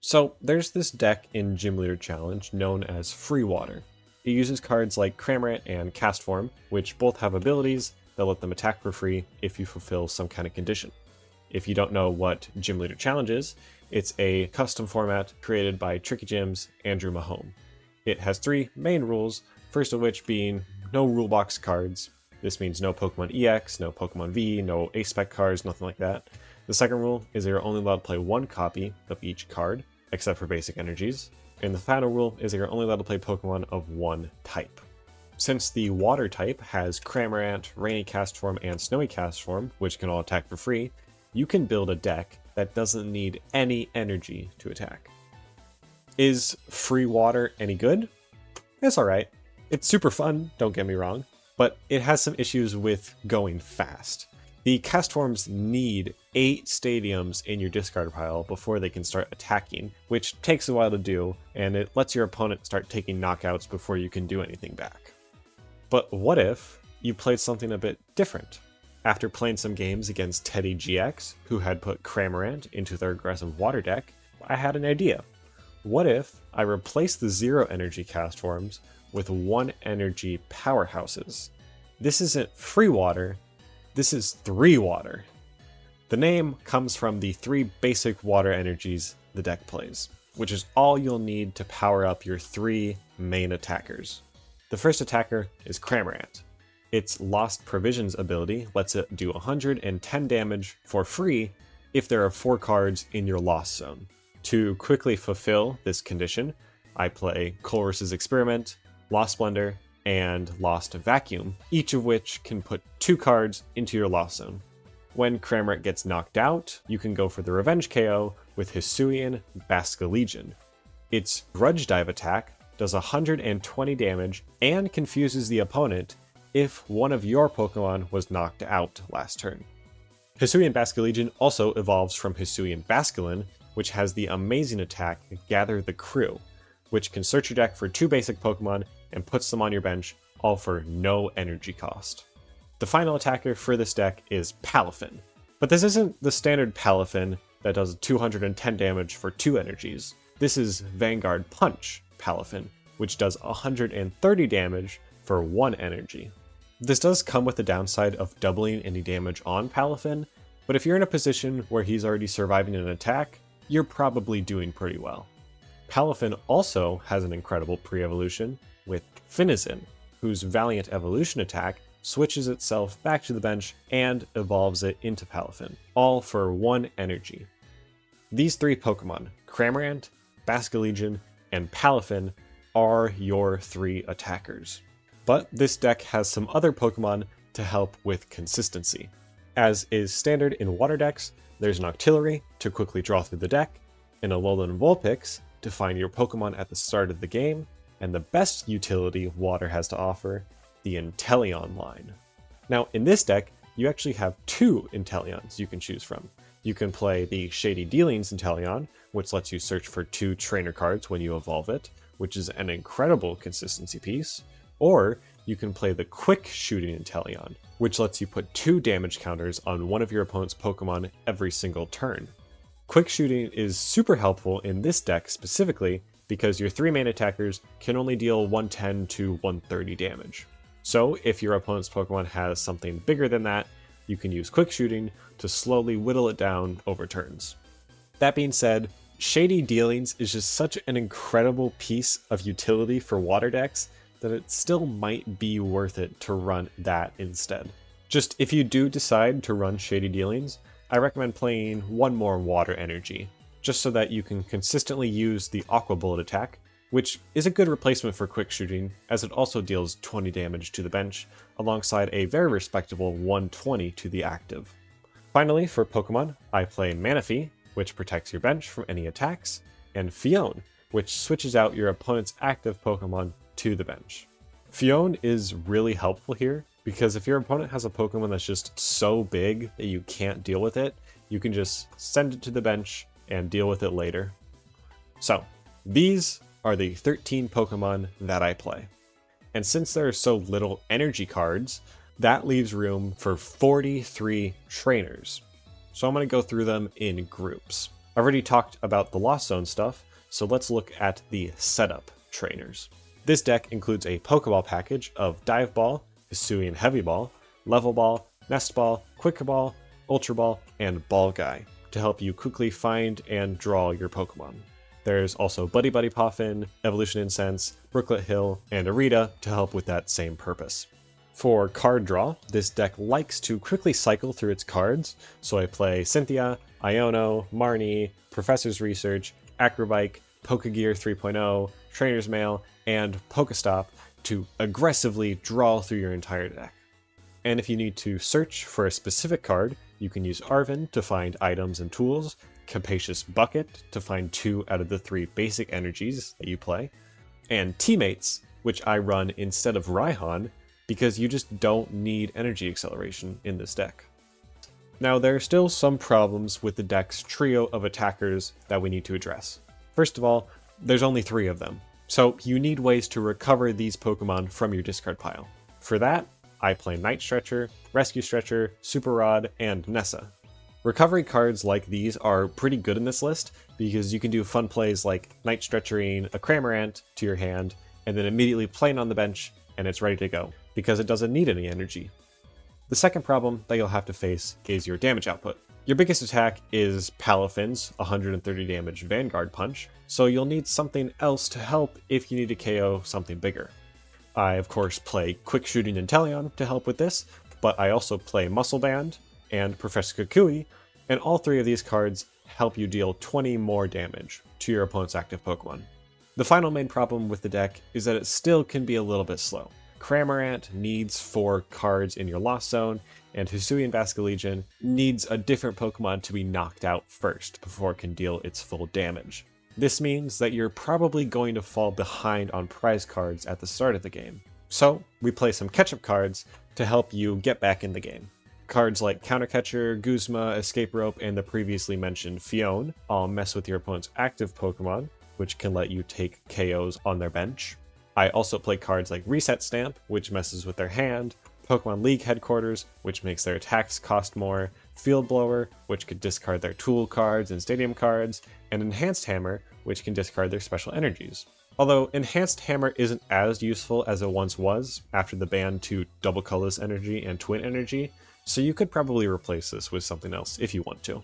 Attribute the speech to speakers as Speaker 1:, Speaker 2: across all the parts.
Speaker 1: So there's this deck in Gym Leader Challenge known as Free Water. It uses cards like Cramorant and Castform, which both have abilities that let them attack for free if you fulfill some kind of condition. If you don't know what Gym Leader Challenge is, it's a custom format created by Tricky Gym's Andrew Mahone. It has three main rules, first of which being no rulebox cards. This means no Pokemon EX, no Pokemon V, no A-Spec cards, nothing like that. The second rule is that you're only allowed to play one copy of each card, except for basic energies. And the final rule is that you're only allowed to play Pokemon of one type. Since the water type has Cramorant, Rainy Castform, and Snowy Castform, which can all attack for free, you can build a deck that doesn't need any energy to attack. Is Free Water any good? It's alright. It's super fun, don't get me wrong, but it has some issues with going fast. The Castforms need 8 stadiums in your discard pile before they can start attacking, which takes a while to do, and it lets your opponent start taking knockouts before you can do anything back. But what if you played something a bit different? After playing some games against Teddy GX, who had put Cramorant into their aggressive water deck, I had an idea. What if I replaced the 0 energy Castforms with 1 energy powerhouses? This isn't free water, this is 3 water. The name comes from the 3 basic water energies the deck plays, which is all you'll need to power up your 3 main attackers. The first attacker is Cramorant. Its Lost Provisions ability lets it do 110 damage for free if there are 4 cards in your Lost Zone. To quickly fulfill this condition, I play Colress's Experiment, Lost Splendor, and Lost Vacuum, each of which can put 2 cards into your Lost Zone. When Cramorant gets knocked out, you can go for the Revenge KO with Hisuian Basculegion. Its Grudge Dive attack does 120 damage and confuses the opponent if one of your Pokemon was knocked out last turn. Hisuian Basculegion also evolves from Hisuian Basculin, which has the amazing attack Gather the Crew, which can search your deck for 2 basic Pokemon and puts them on your bench, all for no energy cost. The final attacker for this deck is Palafin, but this isn't the standard Palafin that does 210 damage for 2 energies. This is Vanguard Punch Palafin, which does 130 damage for 1 energy. This does come with the downside of doubling any damage on Palafin, but if you're in a position where he's already surviving an attack, you're probably doing pretty well. Palafin also has an incredible pre-evolution with Finizen, whose Valiant Evolution attack switches itself back to the bench and evolves it into Palafin, all for 1 energy. These 3 Pokemon, Cramorant, Basculegion, and Palafin, are your 3 attackers. But this deck has some other Pokemon to help with consistency. As is standard in water decks, there's an Octillery to quickly draw through the deck, an Alolan Vulpix to find your Pokemon at the start of the game, and the best utility water has to offer, the Inteleon line. Now in this deck, you actually have 2 Inteleons you can choose from. You can play the Shady Dealings Inteleon, which lets you search for 2 trainer cards when you evolve it, which is an incredible consistency piece. Or you can play the Quick Shooting Inteleon, which lets you put 2 damage counters on one of your opponent's Pokemon every single turn. Quick Shooting is super helpful in this deck specifically because your 3 main attackers can only deal 110 to 130 damage. So if your opponent's Pokemon has something bigger than that, you can use Quick Shooting to slowly whittle it down over turns. That being said, Shady Dealings is just such an incredible piece of utility for water decks that it still might be worth it to run that instead. Just if you do decide to run Shady Dealings, I recommend playing 1 more water energy, just so that you can consistently use the Aqua Bullet attack, which is a good replacement for Quick Shooting, as it also deals 20 damage to the bench, alongside a very respectable 120 to the active. Finally, for Pokemon, I play Manaphy, which protects your bench from any attacks, and Fione, which switches out your opponent's active Pokemon to the bench. Fione is really helpful here, because if your opponent has a Pokemon that's just so big that you can't deal with it, you can just send it to the bench and deal with it later. So, these are the 13 Pokemon that I play. And since there are so little energy cards, that leaves room for 43 trainers. So I'm going to go through them in groups. I've already talked about the Lost Zone stuff, so let's look at the setup trainers. This deck includes a Pokeball package of Dive Ball, Hisuian Heavy Ball, Level Ball, Nest Ball, Quick Ball, Ultra Ball, and Ball Guy to help you quickly find and draw your Pokemon. There's also Buddy Buddy Poffin, Evolution Incense, Brooklet Hill, and Arita to help with that same purpose. For card draw, this deck likes to quickly cycle through its cards, so I play Cynthia, Iono, Marnie, Professor's Research, Acrobike, Pokegear 3.0, Trainer's Mail, and Pokestop to aggressively draw through your entire deck. And if you need to search for a specific card, you can use Arven to find items and tools, Capacious Bucket to find 2 out of the 3 basic energies that you play, and Teammates, which I run instead of Raihan, because you just don't need energy acceleration in this deck. Now, there are still some problems with the deck's trio of attackers that we need to address. First of all, there's only 3 of them, so you need ways to recover these Pokemon from your discard pile. For that, I play Night Stretcher, Rescue Stretcher, Super Rod, and Nessa. Recovery cards like these are pretty good in this list because you can do fun plays like Night Stretchering a Cramorant to your hand and then immediately playing on the bench and it's ready to go because it doesn't need any energy. The second problem that you'll have to face is your damage output. Your biggest attack is Palafin's 130 damage Vanguard Punch, so you'll need something else to help if you need to KO something bigger. I of course play Quick Shooting Inteleon to help with this, but I also play Muscle Band and Professor Kukui, and all 3 of these cards help you deal 20 more damage to your opponent's active Pokemon. The final main problem with the deck is that it still can be a little bit slow. Cramorant needs 4 cards in your Lost Zone, and Hisuian Basculegion needs a different Pokemon to be knocked out first before it can deal its full damage. This means that you're probably going to fall behind on prize cards at the start of the game. So, we play some catch-up cards to help you get back in the game. Cards like Countercatcher, Guzma, Escape Rope, and the previously mentioned Fione all mess with your opponent's active Pokemon, which can let you take KOs on their bench. I also play cards like Reset Stamp, which messes with their hand, Pokemon League Headquarters, which makes their attacks cost more, Field Blower, which could discard their tool cards and stadium cards, and Enhanced Hammer, which can discard their special energies. Although Enhanced Hammer isn't as useful as it once was after the ban to Double Colorless Energy and Twin Energy, so you could probably replace this with something else if you want to.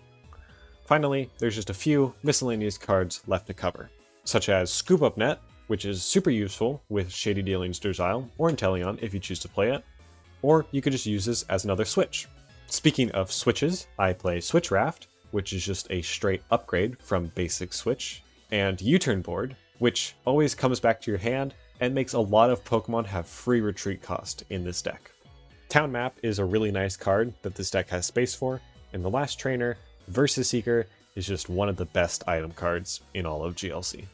Speaker 1: Finally, there's just a few miscellaneous cards left to cover, such as Scoop Up Net, which is super useful with Shady Dealings Durzile or Inteleon if you choose to play it, or you could just use this as another switch. Speaking of switches, I play Switch Raft, which is just a straight upgrade from basic Switch, and U-Turn Board, which always comes back to your hand and makes a lot of Pokemon have free retreat cost in this deck. Town Map is a really nice card that this deck has space for, and the last trainer, Versus Seeker, is just one of the best item cards in all of GLC.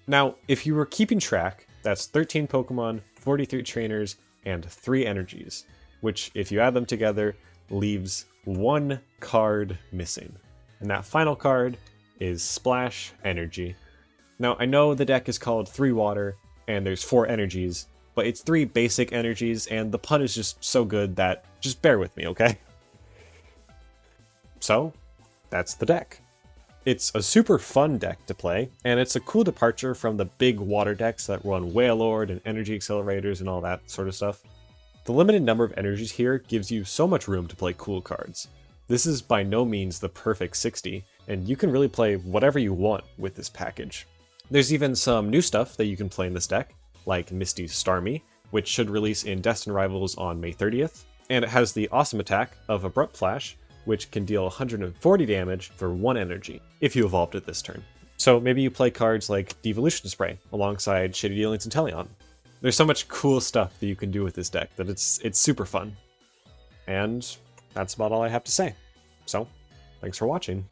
Speaker 1: Now, if you were keeping track, that's 13 Pokemon, 43 trainers, and 3 energies, which if you add them together, leaves 1 card missing. And that final card is Splash Energy. Now, I know the deck is called 3 Water, and there's 4 energies, but it's 3 basic energies, and the pun is just so good that just bear with me, okay? So, that's the deck. It's a super fun deck to play, and it's a cool departure from the big water decks that run Wailord and energy accelerators and all that sort of stuff. The limited number of energies here gives you so much room to play cool cards. This is by no means the perfect 60, and you can really play whatever you want with this package. There's even some new stuff that you can play in this deck, like Misty's Starmie, which should release in Destined Rivals on May 30th, and it has the awesome attack of Abrupt Flash, which can deal 140 damage for 1 energy, if you evolved it this turn. So maybe you play cards like Devolution Spray alongside Shady Dealings and Inteleon. There's so much cool stuff that you can do with this deck that it's super fun. And that's about all I have to say. So, thanks for watching.